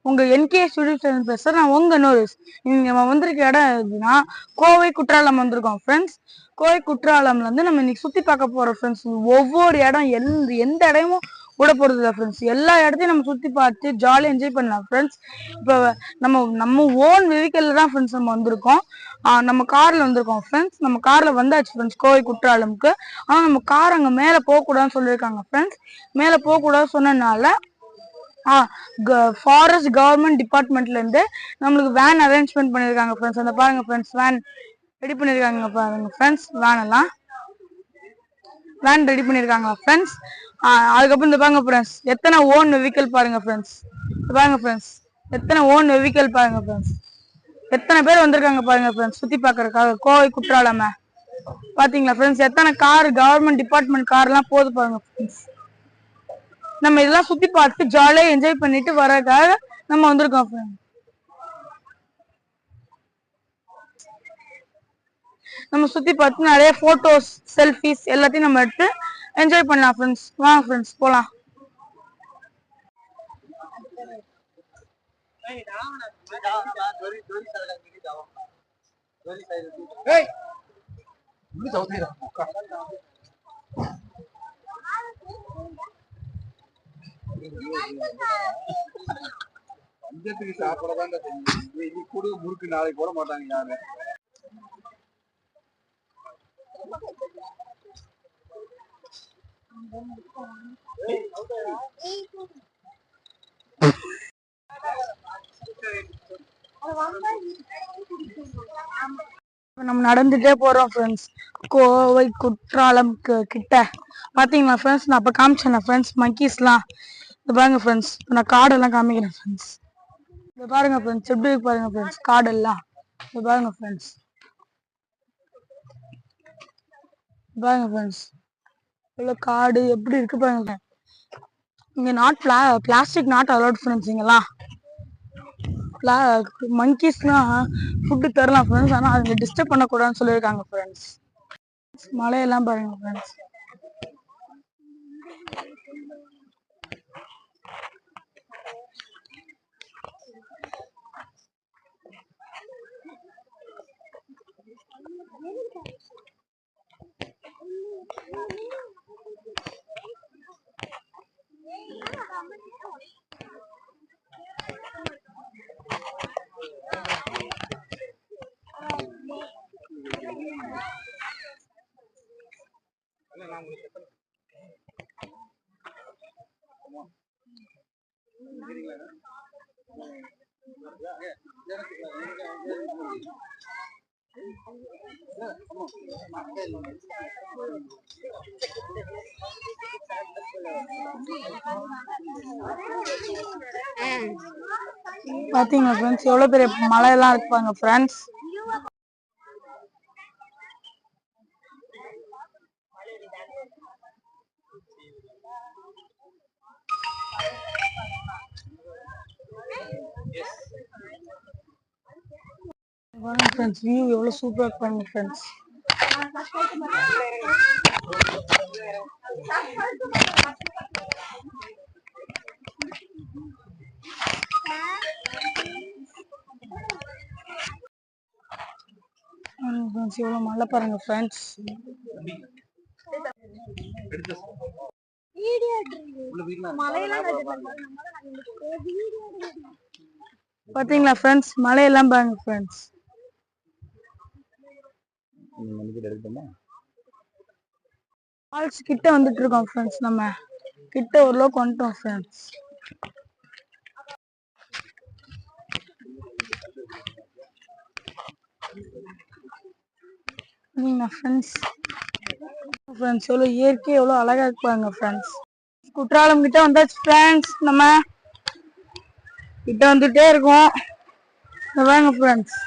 உங்க என்கே ஸ்டுடியோ பேசுறேன். நான் உங்க நோரிஸ். நம்ம வந்திருக்க இடம் எதுனா கோவை குற்றாலம் வந்திருக்கோம் ஃப்ரெண்ட்ஸ். கோவை குற்றாலம்ல இருந்து நம்ம இன்னைக்கு சுத்தி பார்க்க போறோம் ஃப்ரெண்ட்ஸ். ஒவ்வொரு இடம் எந்த இடமும் கூட போறது இல்லை ஃப்ரெண்ட்ஸ். எல்லா இடத்தையும் நம்ம சுத்தி பார்த்து ஜாலியாக என்ஜாய் பண்ணலாம் ஃப்ரெண்ட்ஸ். இப்போ நம்ம ஓன் வெஹிக்கல்ல தான் ஃப்ரெண்ட்ஸ் நம்ம வந்திருக்கோம். நம்ம கார்ல வந்திருக்கோம் ஃப்ரெண்ட்ஸ். நம்ம கார்ல வந்தாச்சு ஃப்ரெண்ட்ஸ் கோவை குற்றாலம்க்கு. ஆனால் நம்ம கார் அங்கே மேலே போகக்கூடாதுன்னு சொல்லியிருக்காங்க ஃப்ரெண்ட்ஸ். மேலே போகக்கூடாதுன்னு சொன்னதுனால ஃபாரஸ்ட் கவர்மெண்ட் டிபார்ட்மெண்ட்ல இருந்து நம்மளுக்கு வேன் அரேஞ்ச்மெண்ட் பண்ணிருக்காங்க ஃப்ரெண்ட்ஸ். அந்த பாருங்க ஃப்ரெண்ட்ஸ், வேன் ரெடி பண்ணிருக்காங்க பாருங்க ஃப்ரெண்ட்ஸ். வேன் ரெடி பண்ணிருக்காங்க ஃப்ரெண்ட்ஸ். அதுக்கப்புறம் இந்த பாருங்க ஃப்ரெண்ட்ஸ், எத்தனை ஓன் வெஹிக்கல் பாருங்க ஃப்ரெண்ட்ஸ். பாருங்க ஃப்ரெண்ட்ஸ், எத்தனை ஓன் வெஹிக்கல் பாருங்க ஃப்ரெண்ட்ஸ். எத்தனை பேர் வந்திருக்காங்க பாருங்க ஃப்ரெண்ட்ஸ் சுத்தி பாக்குறதுக்காக கோவை குற்றாலம. பாத்தீங்களா ஃப்ரெண்ட்ஸ், எத்தனை கார் கவர்மெண்ட் டிபார்ட்மெண்ட் கார்லாம் போது பாருங்க ஃப்ரெண்ட்ஸ். நம்ம இதெல்லாம் சுத்தி பார்த்து ஜாலியா என்ஜாய் பண்ணிட்டு வரதுக்காக நம்ம வந்திருக்கோம் ஃப்ரெண்ட்ஸ். நம்ம சுத்தி பார்த்து நிறைய போட்டோஸ், செல்ஃபிஸ் எல்லாத்தையும் நம்ம எடுத்து என்ஜாய் பண்ணலாம் ஃப்ரெண்ட்ஸ். வாங்க ஃப்ரெண்ட்ஸ் போலாம். பஞ்சத்துக்கு சாப்பிடதான் தெரியும். கூட முறுக்கு நாளைக்கு போட மாட்டாங்க யாரு. நம்ம நடந்துட்டே போறோம் ஃப்ரெண்ட்ஸ் கோவை குற்றாலம் கிட்ட. பாத்தீங்களா ஃப்ரெண்ட்ஸ், நான் அப்ப காமிச்சேன் ஃப்ரெண்ட்ஸ் மங்கீஸ்லாம். இது பாருங்க ஃப்ரெண்ட்ஸ், நான் காடெல்லாம் காமிக்கிறேன் ஃப்ரெண்ட்ஸ். இது பாருங்க ஃப்ரெண்ட்ஸ், எப்படி இருக்கு பாருங்க ஃப்ரெண்ட்ஸ் காடெல்லாம். இது பாருங்க ஃப்ரெண்ட்ஸ், பாருங்க ஃப்ரெண்ட்ஸ் இவ்வளோ காடு எப்படி இருக்கு பாருங்க. இங்க பிளாஸ்டிக் நாட் அலோட் ஃப்ரெண்ட்ஸ். இங்கெல்லாம் மங்கீஸ்லாம் ஃபுட்டு தரலாம் ஃப்ரெண்ட்ஸ், ஆனால் அதுங்க டிஸ்டர்ப் பண்ணக்கூடாதுன்னு சொல்லியிருக்காங்க ஃப்ரெண்ட்ஸ். மழையெல்லாம் பாருங்க ஃப்ரெண்ட்ஸ். பாத்தீங்களா ஃப்ரெண்ட்ஸ், எவ்வளவு பெரிய மலையெல்லாம் இருப்பாங்க ஃப்ரெண்ட்ஸ். ஃப்ரெண்ட்ஸ் வியூ எவ்வளவு சூப்பரா இருப்பாங்க ஃப்ரெண்ட்ஸ். எவ்வளவு மழை பாருங்க ஃப்ரெண்ட்ஸ். பாத்தீங்களா ஃப்ரெண்ட்ஸ், மழையெல்லாம் பாருங்க ஃப்ரெண்ட்ஸ். ஃபால்ஸ் கிட்ட வந்துட்டு இருக்கோம் ஃப்ரெண்ட்ஸ். நம்ம கிட்ட ஓரளவுக்கு வந்துட்டோம் ஃப்ரெண்ட்ஸ். ஃப்ரெண்ட்ஸ் எவ்வளோ இயற்கை எவ்வளோ அழகா இருப்பாங்க ஃப்ரெண்ட்ஸ். குற்றாலம் கிட்ட வந்தாச்சு ஃப்ரெண்ட்ஸ். நம்ம கிட்ட வந்துட்டே இருக்கோம். வாங்க ஃப்ரெண்ட்ஸ்,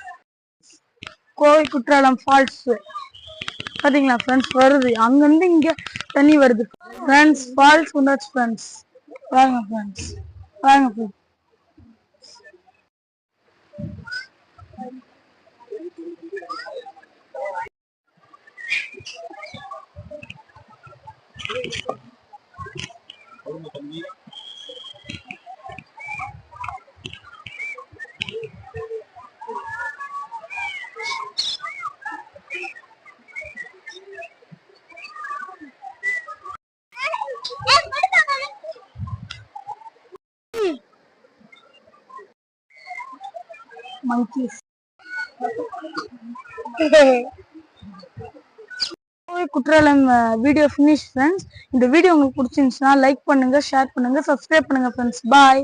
கோவை குற்றாலம் ஃபால்ஸ் பாத்தீங்களா ஃப்ரெண்ட்ஸ், வருது அங்கிருந்து இங்க தண்ணி வருது ஃப்ரெண்ட்ஸ். ஃபால்ஸ் வந்தாச்சு ஃப்ரெண்ட்ஸ். வாங்க ஃப்ரெண்ட்ஸ், வாங்க friends. monkeys. Kovai Kutralam video finish friends. இந்த வீடியோ உங்களுக்கு பிடிச்சிருந்துச்சுன்னா லைக் பண்ணுங்க, ஷேர் பண்ணுங்க, சப்ஸ்கிரைப் பண்ணுங்க ஃப்ரெண்ட்ஸ். பாய்.